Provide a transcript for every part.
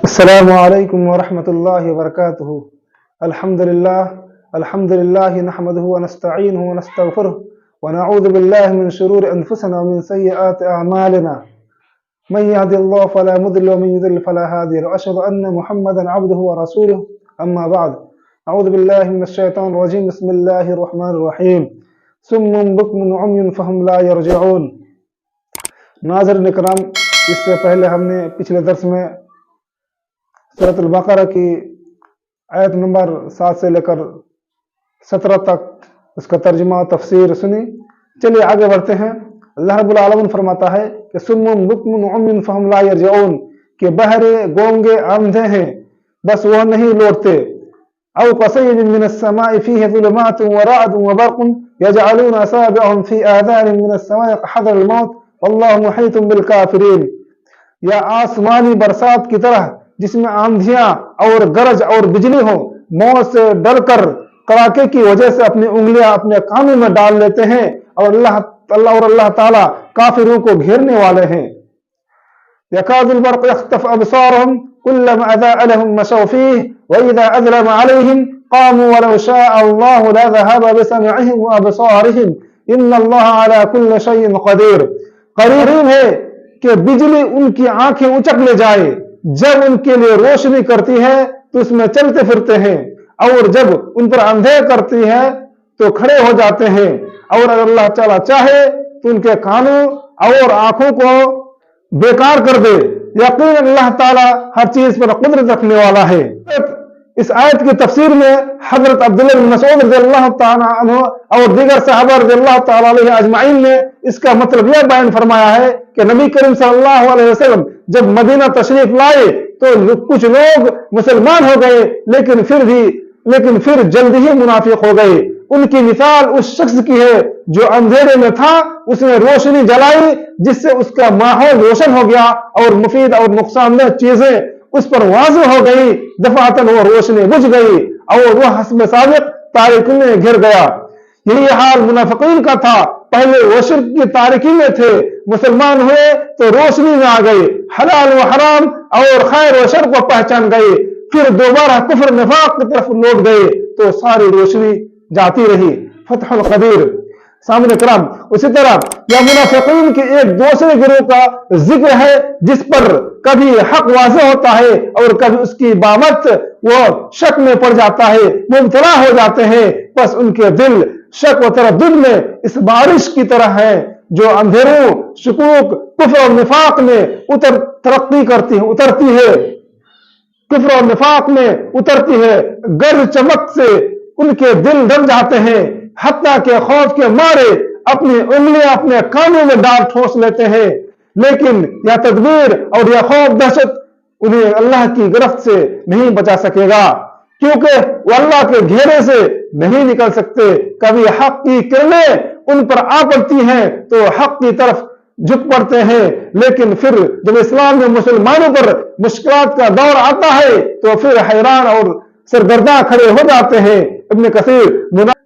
السلام علیکم ورحمۃ اللہ وبرکاتہ۔ الحمد للہ نحمده ونستعینه ونستغفره ونعوذ باللہ من شرور انفسنا ومن سیئات اعمالنا من يهد الله فلا مضل ومن يضلل فلا هادي له، اشهد ان محمدا عبده ورسوله، اما بعد، اعوذ باللہ من الشیطان الرجیم، بسم اللہ الرحمن الرحیم، صم بکم عمی فہم لا یرجعون۔ ناظرین کرام، اس سے پہلے ہم نے پچھلے درس میں سورۃ البقرہ کی آیت نمبر 7 سے لے کر 17 تک اس کا ترجمہ و تفسیر سنی۔ چلیے آگے بڑھتے ہیں۔ اللہ رب العالمین فرماتا ہے کہ سم بکم عمی فہم لا یرجعون، کہ بہرے گونگے اندھے ہیں بس وہ نہیں لوٹتے۔ او قصیب من السماء فیہ ظلمات ورعد وبرق یجعلون اصابعهم فی آذانهم من السماء حذر الموت واللہ محیط بالکافرین، یا آسمانی برسات کی طرح جس میں آندھیاں اور گرج اور بجلی ہو، موت سے ڈر کر کڑاکے کی وجہ سے اپنی انگلیاں اپنے کانوں میں ڈال لیتے ہیں، اور اللہ تعالیٰ کافروں کو گھیرنے والے ہیں۔ یکاد البرق یخطف ابصارهم کلما اضاء لهم مشوا فیہ واذا اظلم علیہم قاموا ولو شاء اللہ لذهب بسمعهم وابصارهم ان اللہ علی کل شیء قدیر۔ قریب ہے کہ بجلی ان کی آنکھیں اچک لے جائے، جب ان کے لیے روشنی کرتی ہے تو اس میں چلتے پھرتے ہیں، اور جب ان پر اندھیر کرتی ہے تو کھڑے ہو جاتے ہیں، اور اگر اللہ تعالیٰ چاہے تو ان کے کانوں اور آنکھوں کو بیکار کر دے۔ یقین اللہ تعالیٰ ہر چیز پر قدرت رکھنے والا ہے۔ اس آیت کی تفسیر میں حضرت عبداللہ بن مسعود رضی اللہ تعالیٰ عنہ اور دیگر صحابہ رضی اللہ تعالیٰ علیہ اجمعین نے اس کا مطلب یہ بیان فرمایا ہے کہ نبی کریم صلی اللہ علیہ وسلم جب مدینہ تشریف لائے تو کچھ لوگ مسلمان ہو گئے، لیکن پھر جلد ہی منافق ہو گئے۔ ان کی مثال اس شخص کی ہے جو اندھیرے میں تھا، اس نے روشنی جلائی جس سے اس کا ماحول روشن ہو گیا اور مفید اور نقصان دہ چیزیں اس پر واضح ہو گئی، دفعتاً وہ روشنی بجھ گئی اور وہ حسب سابق تاریکی میں گر گیا۔ یہی حال منافقین کا تھا، پہلے وہ شرک کی تاریکی میں تھے، مسلمان ہوئے تو روشنی میں آ گئے، حلال و حرام اور خیر و شر کو پہچان گئے، پھر دوبارہ کفر نفاق کی طرف لوٹ گئے تو ساری روشنی جاتی رہی۔ فتح القدیر۔ سامنے کرام، اسی طرح یا منافقین کے ایک دوسرے گروہ کا ذکر ہے جس پر کبھی حق واضح ہوتا ہے اور کبھی اس کی بابت وہ شک میں پڑ جاتا ہے، مبتلا ہو جاتے ہیں، بس ان کے دل شک و تردد میں اس بارش کی طرح ہے جو اندھیروں، شکوک، کفر اور نفاق میں اترتی ہے، کفر اور نفاق میں اترتی ہے، گرج چمک سے ان کے دل ڈر جاتے ہیں، حتیٰ کہ خوف کے مارے اپنی انگلیاں اپنے کانوں میں ڈال ٹھوس لیتے ہیں، لیکن یا تدبیر اور یا خوف دہشت انہیں اللہ کی گرفت سے نہیں بچا سکے گا، کیونکہ وہ اللہ کے گھیرے سے نہیں نکل سکتے۔ کبھی حق کی کرنیں ان پر آ پڑتی ہیں تو حق کی طرف جھک پڑتے ہیں، لیکن پھر جب اسلام میں مسلمانوں پر مشکلات کا دور آتا ہے تو پھر حیران اور سرگرداں کھڑے ہو جاتے ہیں۔ ابن کثیر،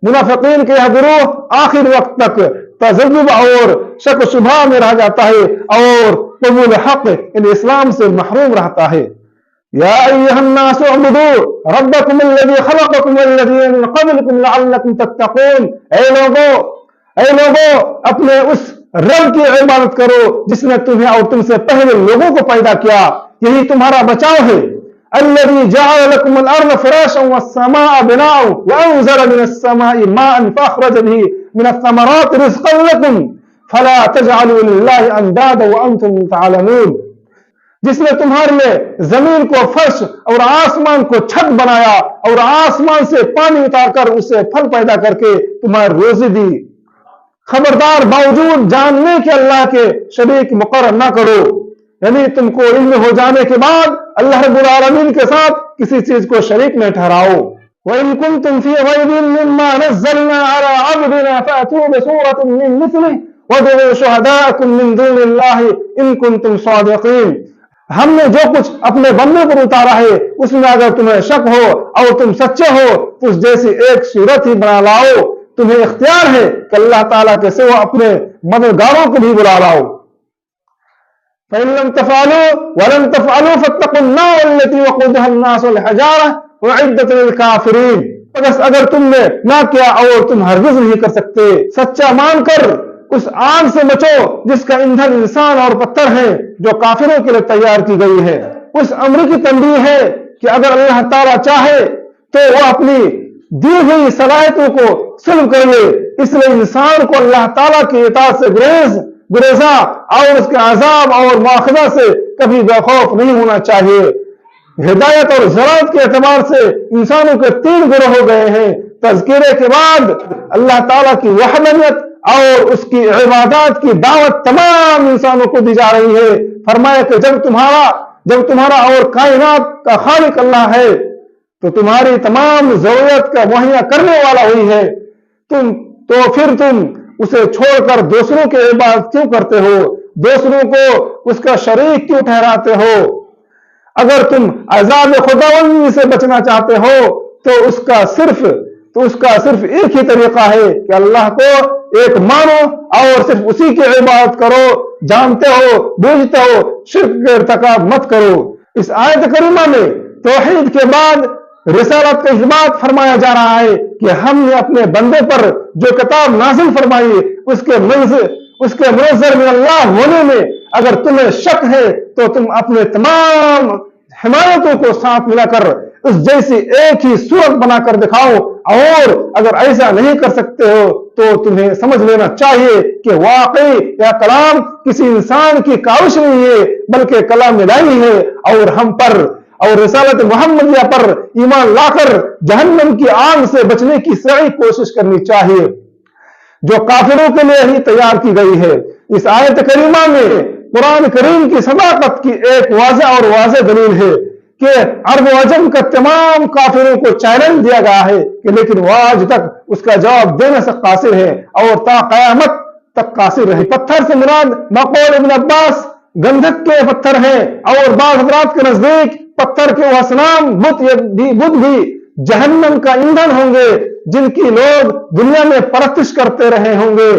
منافقین کے یہ گروہ آخر وقت تک تذبذب اور شک و شبہ میں رہ جاتا ہے اور قبول حق ان اسلام سے محروم رہتا ہے۔ یا ایھا الناس اعبدوا ربکم الذی خلقکم والذین من قبلکم لعلکم تتقون، اے لوگو اپنے اس رب کی عبادت کرو جس نے تمہیں اور تم سے پہلے لوگوں کو پیدا کیا، یہی تمہارا بچاؤ ہے۔ الذي جعل لكم الارض فراشا والسماء بناء وانزل من السماء ماء فاخرج به من الثمرات رزقا لكم فلا تجعلوا لله اندادا وانتم تعلمون، جس نے تمہارے لیے زمین کو فرش اور آسمان کو چھت بنایا اور آسمان سے پانی اتار کر اسے پھل پیدا کر کے تمہاری روزی دی، خبردار باوجود جاننے کے اللہ کے شریک مقرر نہ کرو، یعنی تم کو علم ہو جانے کے بعد اللہ رب العالمین کے ساتھ کسی چیز کو شریک نہ ٹھہراؤ۔ وَإِن كُنتُمْ فِي رَيْبٍ مِّمَّا نَزَّلْنَا عَلَىٰ عَبْدِنَا فَأْتُوا بِسُورَةٍ مِّن مِّثْلِهِ وَادْعُوا شُهَدَاءَكُم مِّن دُونِ اللَّهِ إِن كُنتُمْ صَادِقِينَ۔ ہم نے جو کچھ اپنے بندے پر اتارا ہے اس میں اگر تمہیں شک ہو اور تم سچے ہو تو اس جیسی ایک صورت ہی بنا لاؤ، تمہیں اختیار ہے کہ اللہ تعالیٰ کے سوا اپنے مددگاروں کو بھی بلا لاؤ۔ فَإِن لَّمْ تَفْعَلُوا وَلَن تَفْعَلُوا فَاتَّقُوا النَّارَ الَّتِي وقودها الناس والحجارہ اعدت للکافرین، بس اگر تم نے نہ کیا اور تم ہرگز نہیں کر سکتے، سچا مان کر اس آگ سے بچو جس کا ایندھن انسان اور پتھر ہے جو کافروں کے لیے تیار کی گئی ہے۔ اس امر کی تنبیہ ہے کہ اگر اللہ تعالیٰ چاہے تو وہ اپنی دی ہوئی صلاحیتوں کو سلب کر لے، اس لیے انسان کو اللہ تعالیٰ کی اطاعت سے گریزا اور اس کے عذاب اور مواخذہ سے کبھی بے خوف نہیں ہونا چاہیے۔ ہدایت اور ضلالت کے اعتبار سے انسانوں کے 3 گروہ ہو گئے ہیں۔ تذکرے کے بعد اللہ تعالیٰ کی وحدانیت اور اس کی عبادات کی دعوت تمام انسانوں کو دی جا رہی ہے۔ فرمایا کہ جب تمہارا اور کائنات کا خالق اللہ ہے تو تمہاری تمام ضرورت کا مہیا کرنے والا وہی ہے، تو پھر تم اسے چھوڑ کر دوسروں کی عبادت کیوں کرتے ہو، دوسروں کو اس کا شریک کیوں ٹھہراتے ہو؟ اگر تم عذاب خداوندی سے بچنا چاہتے ہو تو اس کا صرف ایک ہی طریقہ ہے کہ اللہ کو ایک مانو اور صرف اسی کی عبادت کرو، جانتے ہو بوجھتے ہو شرک کا ارتکاب مت کرو۔ اس آیت کریمہ میں توحید کے بعد رسالت کا اثبات فرمایا جا رہا ہے کہ ہم نے اپنے بندے پر جو کتاب نازل فرمائی اس کے منزل من اللہ ہونے میں اگر تمہیں شک ہے تو تم اپنے تمام حمایتوں کو ساتھ ملا کر اس جیسی ایک ہی صورت بنا کر دکھاؤ، اور اگر ایسا نہیں کر سکتے ہو تو تمہیں سمجھ لینا چاہیے کہ واقعی یہ کلام کسی انسان کی کاوش نہیں ہے بلکہ کلام الہی ہے، اور ہم پر اور رسالت محمدیہ پر ایمان لا کر جہنم کی آگ سے بچنے کی سعی کوشش کرنی چاہیے جو کافروں کے لیے ہی تیار کی گئی ہے۔ اس آیت کریمہ میں قرآن کریم کی صداقت کی ایک واضح دلیل ہے کہ عرب و عجم کا تمام کافروں کو چیلنج دیا گیا ہے کہ لیکن وہ آج تک اس کا جواب دینے سے قاصر ہے اور تا قیامت تک قاصر رہے۔ پتھر سے مراد بقول ابن عباس گندھک کے پتھر ہیں، اور بعض حضرات کے نزدیک پتھر کے اصنام بت بھی جہنم کا ایندھن ہوں گے جن کی لوگ دنیا میں پرستش کرتے رہے ہوں گے،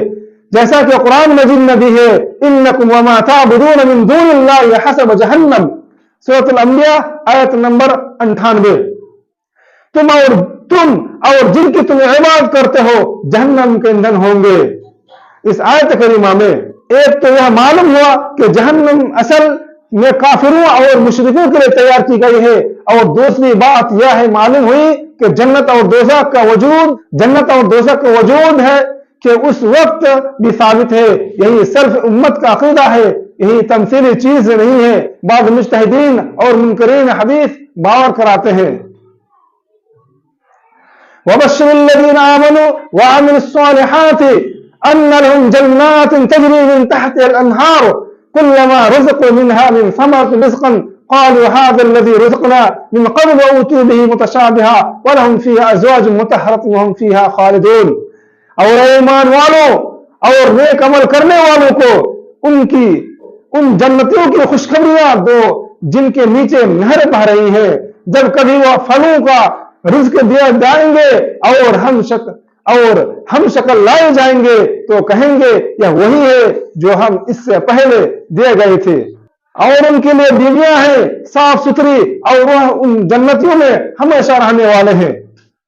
جیسا کہ قرآن مجید میں بھی ہے انکم وما تعبدون من دون اللہ حسب جہنم، سورۃ الانبیاء آیت نمبر 98۔ تم اور جن کی تم عبادت کرتے ہو جہنم کے ایندھن ہوں گے۔ اس آیت کریمہ میں ایک تو یہ معلوم ہوا کہ جہنم اصل میں کافروں اور مشرکوں کے لیے تیار کی گئی ہے، اور دوسری بات یہ ہے معلوم ہوئی کہ جنت اور دوزخ کا وجود ہے کہ اس وقت بھی ثابت ہے۔ یہی سلف امت کا عقیدہ ہے، یہی تمثیلی چیز نہیں ہے۔ بعض مجتہدین اور منکرین حدیث باور کراتے ہیں۔ وَبَشِّرِ الَّذِينَ آمَنُوا وَعَمِلُوا الصَّالِحَاتِ أَنَّ لَهُمْ جَنَّاتٍ تَجْرِي مِن تَحْتِهَا الْأَنْهَارُ كُلَّمَا رُزِقُوا مِنْهَا مِن ثَمَرَةٍ رِزْقًا قالوا هذا الذي رزقنا من قبل وأوتوا به متشابها ولهم فيها أزواج مطهرة وهم فيها خالدون۔ اور ایمان والوں اور نیک عمل کرنے والوں کو ان جنتوں کی خوشخبریاں دو جن کے نیچے نہر بہ رہی ہے، جب کبھی وہ پھلوں کا رزق دیا جائیں گے اور ہم شکل لائے جائیں گے تو کہیں گے یہ وہی ہے جو ہم اس سے پہلے دیے گئے تھے، اور ان کے لیے بیویاں ہیں صاف ستھری اور وہ ان جنتیوں میں ہمیشہ رہنے والے ہیں۔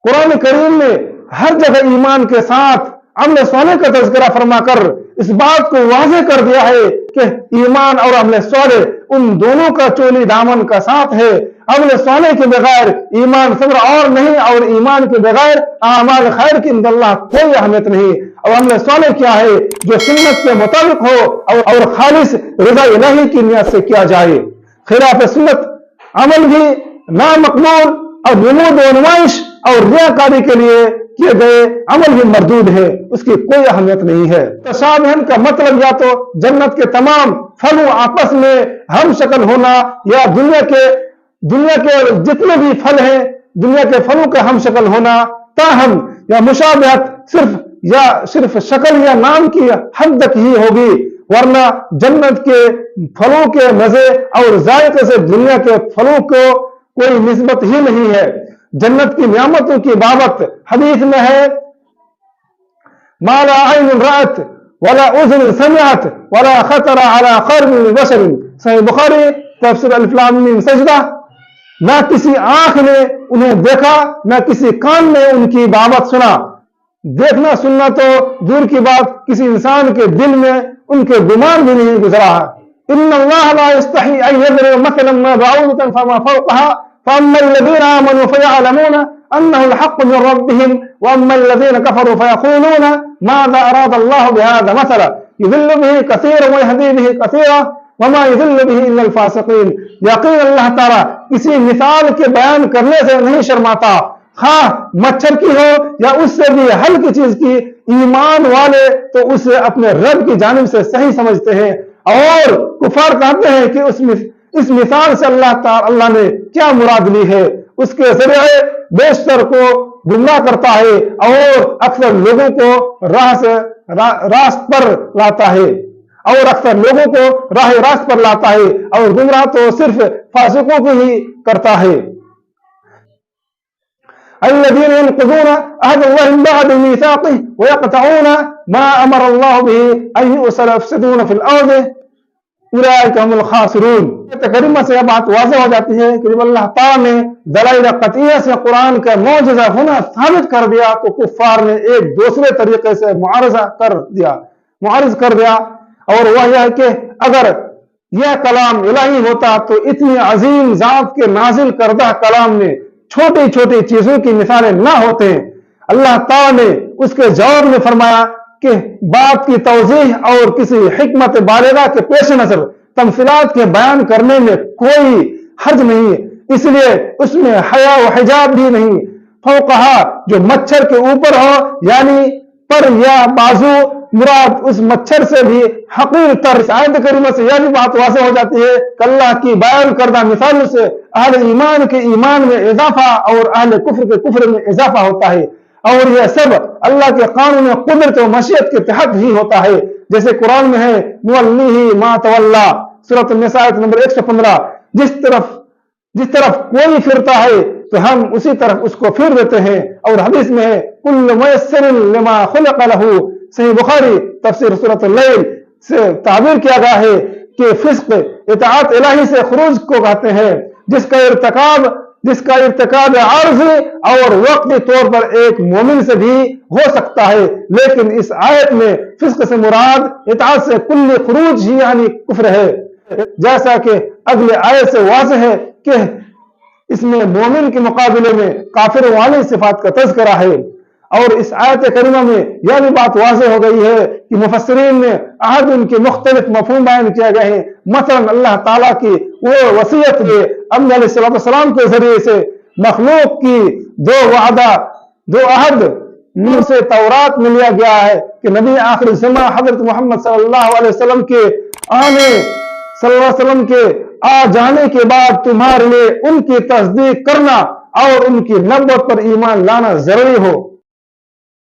قرآن کریم میں ہر جگہ ایمان کے ساتھ عمل صالح کا تذکرہ فرما کر اس بات کو واضح کر دیا ہے کہ ایمان اور عمل صالح ان دونوں کا چولی دامن کا ساتھ ہے۔ عمل صالح کے بغیر ایمان صبر اور نہیں، اور ایمان کے بغیر اعمال خیر کی عند اللہ کوئی اہمیت نہیں۔ اور عمل صالح کیا ہے؟ جو سنت کے مطابق ہو اور خالص رضا الہی کی نیت سے کیا جائے۔ خلاف سنت عمل بھی نامقبول اور نمود و نمائش اور ریاکاری کے لیے کیے گئے عمل بھی مردود ہے، اس کی کوئی اہمیت نہیں ہے۔ تشابہن کا مطلب یا تو جنت کے تمام پھلوں آپس میں ہم شکل ہونا، یا دنیا کے جتنے بھی پھل ہیں دنیا کے پھلوں کا ہم شکل ہونا، تاہم یا مشابہت صرف شکل یا نام کی حد تک ہی ہوگی، ورنہ جنت کے پھلوں کے مزے اور ذائقے سے دنیا کے پھلوں کو کوئی نسبت ہی نہیں ہے۔ جنت کی نعمتوں کی بابت حدیث میں ہے ما لا عین رأت ولا اذن سمعت ولا خطر على قلب بشر، صحیح بخاری تفسیر الف لام میم سجدہ نہ کسی آنکھ نے انہیں دیکھا نہ کسی کان نے ان کی بابت سنا. دیکھنا سننا تو دور کی بات کسی انسان کے دل میں ان کے گمان بھی نہیں گزرا ہے. ان اللہ لا یستحی ان یضرب مثلا ما بعوضة فما فوقها فاما الذین آمنوا فیعلمون انه الحق من ربهم واما الذین كفروا فیقولون ماذا اراد الله بهذا مثلا يضل به كثيرا ويهدي به كثيرا وما يضل به الا الفاسقین. یقین اللہ تعالیٰ کسی مثال کے بیان کرنے سے نہیں شرماتا، خواہ مچھر کی ہو یا اس سے بھی ہلکی چیز کی. ایمان والے تو اسے اپنے رب کی جانب سے صحیح سمجھتے ہیں، اور کفار کہتے ہیں کہ اس مثال سے اللہ نے کیا مراد لی ہے. اس کے ذریعے بیشتر کو گمراہ کرتا ہے اور اکثر لوگوں کو راست پر لاتا ہے اور گمراہ تو صرف فاسقوں کو ہی کرتا ہے. الذين ينقضون عهد الله من بعد ميثاقه ويقطعون ما امر الله به ان يوصل ويفسدون في الارض اولئك هم الخاسرون. کریمہ سے یہ بات واضح ہو جاتی ہے کہ جب اللہ تعالیٰ نے دلائل قطعیہ سے قرآن کا معجزہ ہونا ثابت کر دیا تو کفار نے ایک دوسرے طریقے سے معارض کر دیا، اور وہ یہ ہے کہ اگر یہ کلام الہی ہوتا تو اتنی عظیم ذات کے نازل کردہ کلام میں چھوٹی چھوٹی چیزوں کی مثالیں نہ ہوتے. اللہ تعالیٰ نے اس کے جواب میں فرمایا کہ بات کی توضیح اور کسی حکمت بالغہ کے پیش نظر تمثیلات کے بیان کرنے میں کوئی حرج نہیں، اس لیے اس میں حیا و حجاب بھی نہیں. فوقہا جو مچھر کے اوپر ہو یعنی پر یا بازو، مراد اس مچھر سے بھی حقیر تر. اس آیت کریمہ سے یہ بھی بات واضح ہو جاتی ہے کہ اللہ کی بیان کردہ مثالوں سے اہل ایمان کے ایمان میں اضافہ اور اہل کفر کے کفر میں اضافہ ہوتا ہے، اور یہ سب اللہ کے قانون قدرت و مشیت کے تحت ہی ہوتا ہے. جیسے قرآن میں ہے نولیہ ما تولی، سورۃ النساء آیت نمبر 115، جس طرف کوئی پھرتا ہے تو ہم اسی طرف اس کو پھیر دیتے ہیں. اور حدیث میں ہے کل میسر لما خلق لہ، صحیح بخاری تفسیر سورۃ اللیل سے تعبیر کیا گیا ہے کہ فسق اطاعت الہی سے خروج کو کہتے ہیں، جس کا ارتکاب عارضی اور وقتی طور پر ایک مومن سے بھی ہو سکتا ہے. لیکن اس آیت میں فسق سے مراد اطاعت سے کلی خروج ہی یعنی کفر ہے، جیسا کہ اگلے آیت سے واضح ہے کہ اس میں مومن کے مقابلے میں کافر والی صفات کا تذکرہ ہے. اور اس آیت کریمہ میں یہ بھی بات واضح ہو گئی ہے کہ مفسرین نے عہد ان کے مختلف مفہوم بیان کیا گئے ہیں. مثلا اللہ تعالیٰ کی وہ وصیت ہے انبیاء علیہ السلام کے ذریعے سے مخلوق کی دو عہد منہ سے تورات میں لیا گیا ہے کہ نبی آخر الزمان حضرت محمد صلی اللہ علیہ وسلم کے آ جانے کے بعد تمہارے لیے ان کی تصدیق کرنا اور ان کی نبوت پر ایمان لانا ضروری ہو.